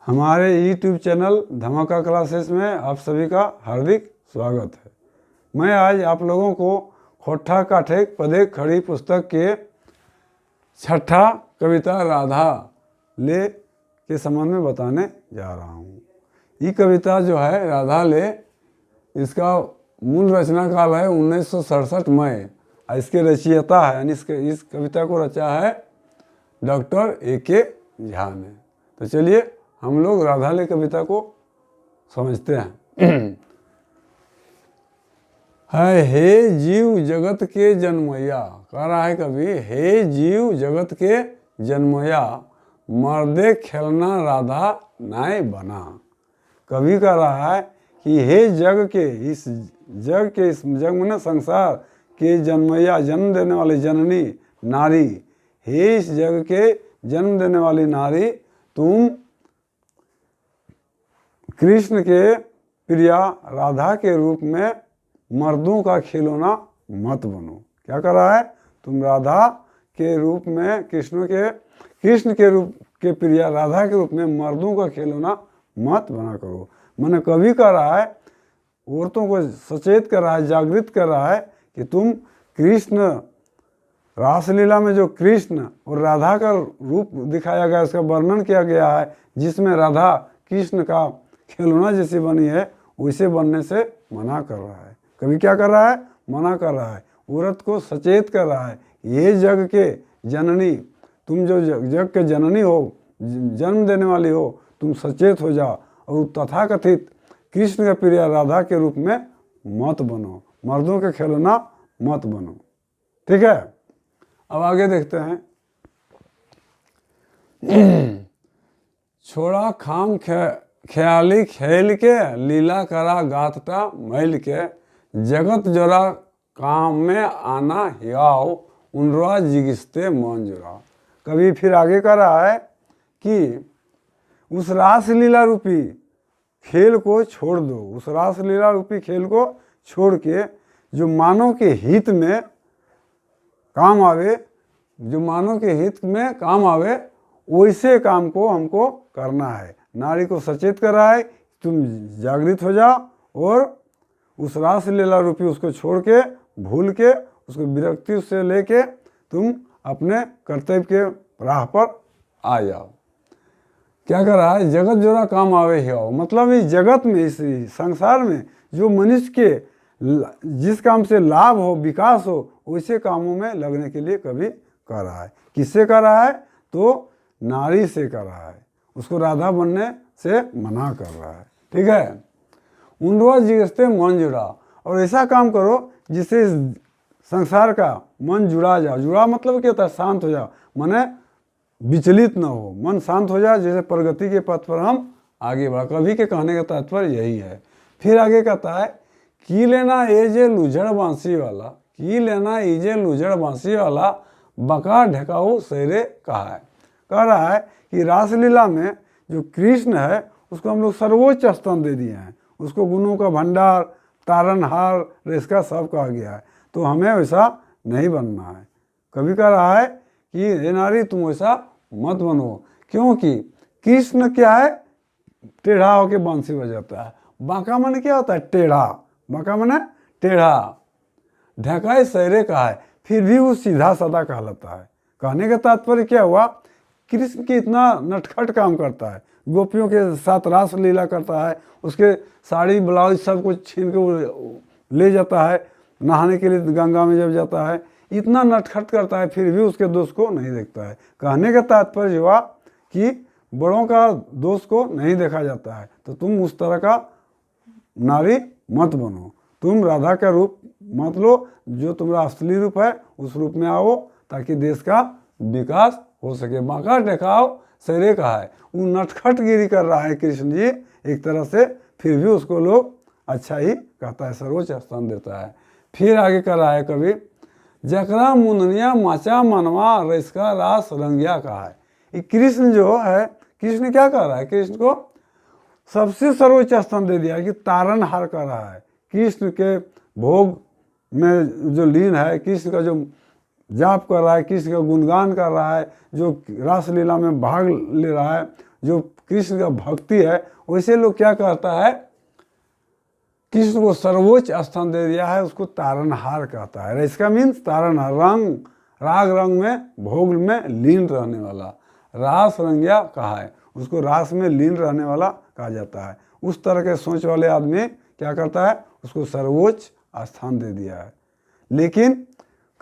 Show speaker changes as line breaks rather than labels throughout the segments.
हमारे YouTube channel धमाका classes में आप सभी का हार्दिक स्वागत है। मैं आज आप लोगों को खोट्ठा काठेक पदे खड़ी पुस्तक के छठा कविता राधा ले के संबंध में बताने जा रहा हूँ। ये कविता जो है राधा ले, इसका मूल रचना काल है 1967 में। इसके रचयिता है यानी इस कविता को रचा है डॉक्टर A.K. झा ने। तो चलिए हम लोग राधा ले कविता को समझते हैं। है हे जीव जगत के जन्मया, कह रहा है कवि, हे जीव जगत के जन्मया, मर्दे खेलना राधा नाय बना। कवि कह रहा है कि हे जग के, इस जग में ना संसार के जन्मया, जन्म देने वाली जननी नारी, हे इस जग के जन्म देने वाली नारी, तुम कृष्ण के प्रिया राधा के रूप में मर्दों का खिलौना मत बनो। क्या कर रहा है? तुम राधा के रूप में कृष्ण के रूप के प्रिया राधा के रूप में मर्दों का खिलौना मत बना करो। मैंने कवि कर रहा है, औरतों को सचेत कर रहा है, जागृत कर रहा है कि तुम कृष्ण, रासलीला में जो कृष्ण और राधा का रूप दिखाया गया, उसका वर्णन किया गया है, जिसमें राधा कृष्ण का खिलौना जैसी बनी है, वैसे बनने से मना कर रहा है। कभी क्या कर रहा है? मना कर रहा है, औरत को सचेत कर रहा है, ये जग के जननी, तुम जो जग के जननी हो, जन्म देने वाली हो, तुम सचेत हो जाओ और तथाकथित कृष्ण के प्रिय राधा के रूप में मत बनो, मर्दों के खिलौना मत बनो। ठीक है, अब आगे देखते हैं। छोड़ा खाम ख्याली खेल के, लीला करा गातटा मैल के, जगत जोरा काम में आना हियाओ, उनरा जिगिस्ते मन जोरा। कभी फिर आगे कर रहा है कि उस रासलीला रूपी खेल को छोड़ दो, उस रासलीला रूपी खेल को छोड़ के जो मानव के हित में काम आवे, जो मानव के हित में काम आवे, वैसे काम को हमको करना है। नारी को सचेत कर रहा है, तुम जागृत हो जाओ और उस रासलीला रूपी उसको छोड़ के, भूल के, उसको विरक्ति से लेके तुम अपने कर्तव्य के राह पर आ जाओ। क्या कर रहा है? जगत जोरा काम आवे ही आओ, मतलब इस जगत में, इस संसार में जो मनुष्य के जिस काम से लाभ हो, विकास हो, वैसे कामों में लगने के लिए कभी कर रहा है। किससे कर रहा है? तो नारी से कर रहा है, उसको राधा बनने से मना कर रहा है। ठीक है, उन रोज जिससे मन जुड़ा, और ऐसा काम करो जिससे संसार का मन जुड़ा जाओ। जुड़ा मतलब क्या होता है? शांत हो जाओ, माने विचलित न हो, मन शांत हो जाए, जैसे प्रगति के पथ पर हम आगे बढ़ा। कवि के कहने का तात्पर्य यही है। फिर आगे कहता है, की लेना ये जे लुझड़ बांसी वाला, की लेना ये जे लुझड़ बांसी वाला, बका ढकाऊ सैरे कहा है। कह रहा है कि रासलीला में जो कृष्ण है, उसको हम लोग सर्वोच्च स्थान दे दिए हैं, उसको गुणों का भंडार, तारनहार, इसका सब कहा गया है। तो हमें वैसा नहीं बनना है। कभी कह रहा है कि हे नारी, तुम वैसा मत बनो, क्योंकि कृष्ण क्या है? टेढ़ा होके बांसी बजाता है। बांका मन क्या होता है? टेढ़ा। बांका मन टेढ़ा। ढकाई सैरे कहा है, फिर भी वो सीधा साधा कहलाता है। कहने का तात्पर्य क्या हुआ? कृष्ण की इतना नटखट काम करता है, गोपियों के साथ रास लीला करता है, उसके साड़ी ब्लाउज सब कुछ छीन के ले जाता है, नहाने के लिए गंगा में जब जाता है, इतना नटखट करता है, फिर भी उसके दोष को नहीं देखता है। कहने का तात्पर्य हुआ कि बड़ों का दोष को नहीं देखा जाता है। तो तुम उस तरह का नारी मत बनो, तुम राधा का रूप मत लो, जो तुम्हारा असली रूप है उस रूप में आओ, ताकि देश का विकास हो सके। बांका ढकाओ सैरे कहा है, वो नटखटगिरी कर रहा है कृष्ण जी एक तरह से, फिर भी उसको लोग अच्छा ही कहता है, सर्वोच्च स्थान देता है। फिर आगे कर रहा है कभी, जकरा मुंदनिया माचा मनवा रसका रास रंगिया कहा है। ये कृष्ण जो है, कृष्ण क्या कर रहा है? कृष्ण को सबसे सर्वोच्च स्थान दे दिया कि तारनहार कर रहा है। कृष्ण के भोग में जो लीन है, कृष्ण का जो जाप कर रहा है, कृष्ण का गुणगान कर रहा है, जो रासलीला में भाग ले रहा है, जो कृष्ण का भक्ति है, वैसे लोग क्या कहता है, कृष्ण को सर्वोच्च स्थान दे दिया है, उसको तारनहार कहता है। इसका मीन्स तारनहार, रंग राग रंग में भोग में लीन रहने वाला, रास रंगिया कहा है, उसको रास में लीन रहने वाला कहा जाता है। उस तरह के सोच वाले आदमी क्या करता है, उसको सर्वोच्च स्थान दे दिया है। लेकिन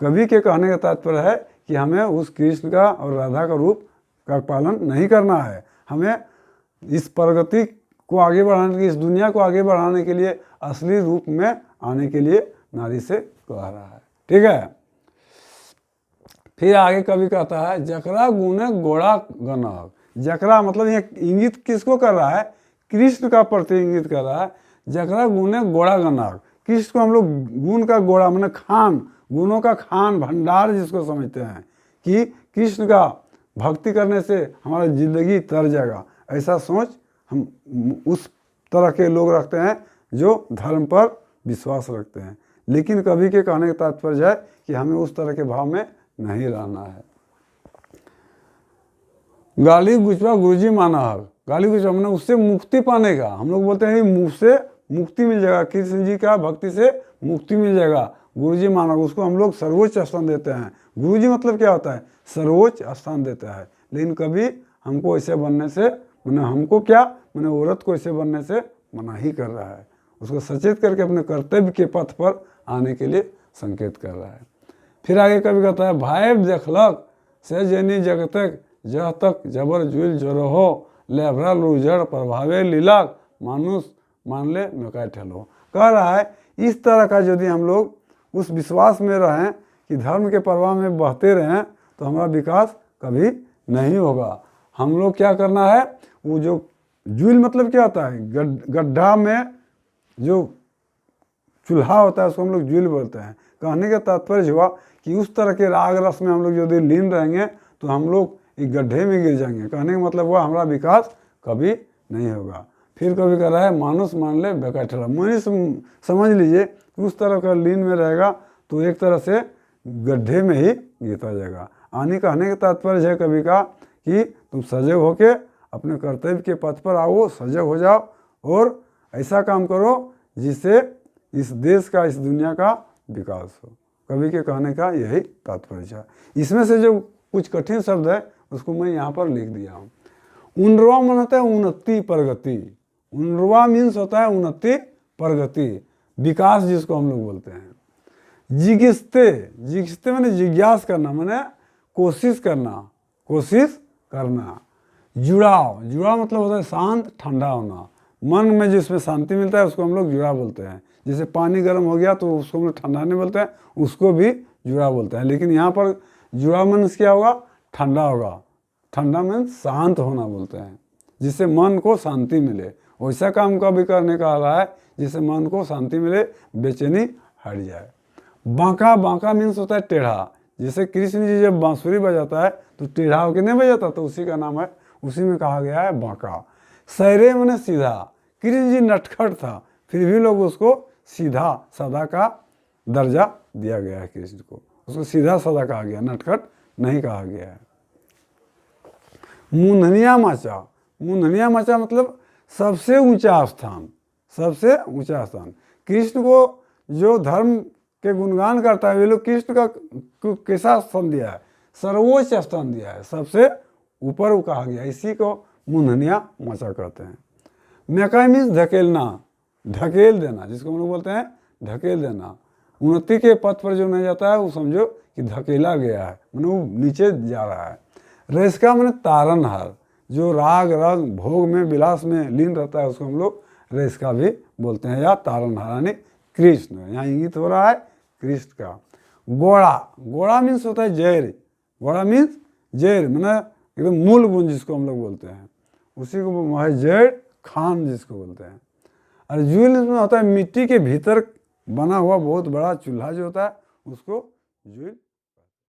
कवि के कहने का तात्पर्य है कि हमें उस कृष्ण का और राधा का रूप का पालन नहीं करना है, हमें इस प्रगति को आगे बढ़ाने के लिए, इस दुनिया को आगे बढ़ाने के लिए असली रूप में आने के लिए नारी से कह रहा है। ठीक है, फिर आगे कवि कहता है, जकरा गुणे गोड़ा गनक। जकरा मतलब ये इंगित किसको कर रहा है, कृष्ण का प्रति इंगित कर रहा है। जकरा गुणे गोड़ा गनक, कृष्ण को हम लोग गुण का गोड़ा माने खान, गुणों का खान भंडार जिसको समझते हैं कि कृष्ण का भक्ति करने से हमारी जिंदगी तर जाएगा, ऐसा सोच हम उस तरह के लोग रखते हैं जो धर्म पर विश्वास रखते हैं। लेकिन कवि के कहने का तात्पर्य है कि हमें उस तरह के भाव में नहीं रहना है। गाली गुचवा गुरुजी माना है, गाली गुचवा मैंने उससे मुक्ति पाने का, हम लोग बोलते हैं मुँह से मुक्ति मिल जाएगा, कृष्ण जी का भक्ति से मुक्ति मिल जाएगा, गुरुजी माना, उसको हम लोग सर्वोच्च स्थान देते हैं। गुरुजी मतलब क्या होता है, सर्वोच्च स्थान देता है। लेकिन कभी हमको ऐसे बनने से मैंने हमको क्या मैंने औरत को ऐसे बनने से मना ही कर रहा है, उसको सचेत करके अपने कर्तव्य के पथ पर आने के लिए संकेत कर रहा है। फिर आगे कभी कहता है, भाई देखलक से जनी जगतक जह तक जबर जुल जोरो हो लेभरा लुजड़ प्रभावे लीलाक मानुष मान ले नका ठेलो। कह रहा है इस तरह का यदि हम लोग उस विश्वास में रहें कि धर्म के प्रवाह में बहते रहें तो हमारा विकास कभी नहीं होगा। हम लोग क्या करना है, वो जो जुल मतलब क्या होता है, गड्ढा में जो चूल्हा होता है उसको हम लोग जुल बोलते हैं। कहने का तात्पर्य हुआ कि उस तरह के राग रस में हम लोग यदि लीन रहेंगे तो हम लोग एक गड्ढे में गिर जाएंगे। कहने का मतलब हुआ हमारा विकास कभी नहीं होगा। फिर कभी कह रहा है मानुष मान ले बेकार ठहरा, मनुष्य समझ लीजिए उस तरह का लीन में रहेगा तो एक तरह से गड्ढे में ही गिरता जाएगा। आने कहने का तात्पर्य है कवि का कि तुम सजग होके अपने कर्तव्य के पथ पर आओ, सजग हो जाओ और ऐसा काम करो जिससे इस देश का, इस दुनिया का विकास हो। कवि के कहने का यही तात्पर्य है। इसमें से जो कुछ कठिन शब्द है उसको मैं यहाँ पर लिख दिया हूँ। उन्नरवा मन होता है उन्नति प्रगति, उन्नरवा मीन्स होता है उन्नति प्रगति विकास जिसको हम लोग बोलते हैं। जिगिस्ते, जिगिस्ते मैंने जिज्ञास करना, मैंने कोशिश करना, कोशिश करना। जुड़ाव, जुड़ाव मतलब होता है शांत ठंडा होना, मन में जिसमें शांति मिलता है उसको हम लोग जुड़ा बोलते हैं। जैसे पानी गर्म हो गया तो उसको हम लोग ठंडा नहीं बोलते हैं, उसको भी जुड़ा बोलते हैं। लेकिन यहाँ पर जुड़ा मीन्स क्या होगा, ठंडा होगा, ठंडा मीन्स शांत होना बोलते हैं, जिससे मन को शांति मिले। वैसा काम का भी करने का रहा है जिससे मन को शांति मिले, बेचैनी हट जाए। बांका, बांका मीन्स होता है टेढ़ा। जैसे कृष्ण जी जब बांसुरी बजाता है तो टेढ़ा होकर नहीं बजाता, तो उसी का नाम है, उसी में कहा गया है बांका। सैरे मैंने सीधा, कृष्ण जी नटखट था फिर भी लोग उसको सीधा सादा का दर्जा दिया गया है। कृष्ण को उसको सीधा सादा कहा गया, नटखट नहीं कहा गया है। मुंधनिया माचा, मुंधनिया माचा मतलब सबसे ऊंचा स्थान, सबसे ऊंचा स्थान। कृष्ण को जो धर्म के गुणगान करता है वे लोग कृष्ण का कैसा स्थान दिया है, सर्वोच्च स्थान दिया है, सबसे ऊपर कहा गया, इसी को मुंधनिया माचा कहते हैं। मेका मीन्स धकेलना, ढकेल देना, जिसको हम लोग बोलते हैं ढकेल देना। उन्नति के पथ पर जो नहीं जाता है वो समझो कि धकेला गया है, मैंने वो नीचे जा रहा है। रेस का मैंने तारनहार, जो राग रंग भोग में विलास में लीन रहता है उसको हम लोग रेस का भी बोलते हैं या तारनहार, यानी कृष्ण। यहाँ इंगित हो रहा है कृष्ण का। गोड़ा, गोड़ा मीन्स होता है जैर, गोड़ा मीन्स जैर मैंने एकदम मूल गुण जिसको हम लोग बोलते हैं, उसी को है जैर खान जिसको बोलते हैं। और जुल में होता है मिट्टी के भीतर बना हुआ बहुत बड़ा चूल्हा जो होता है उसको जुल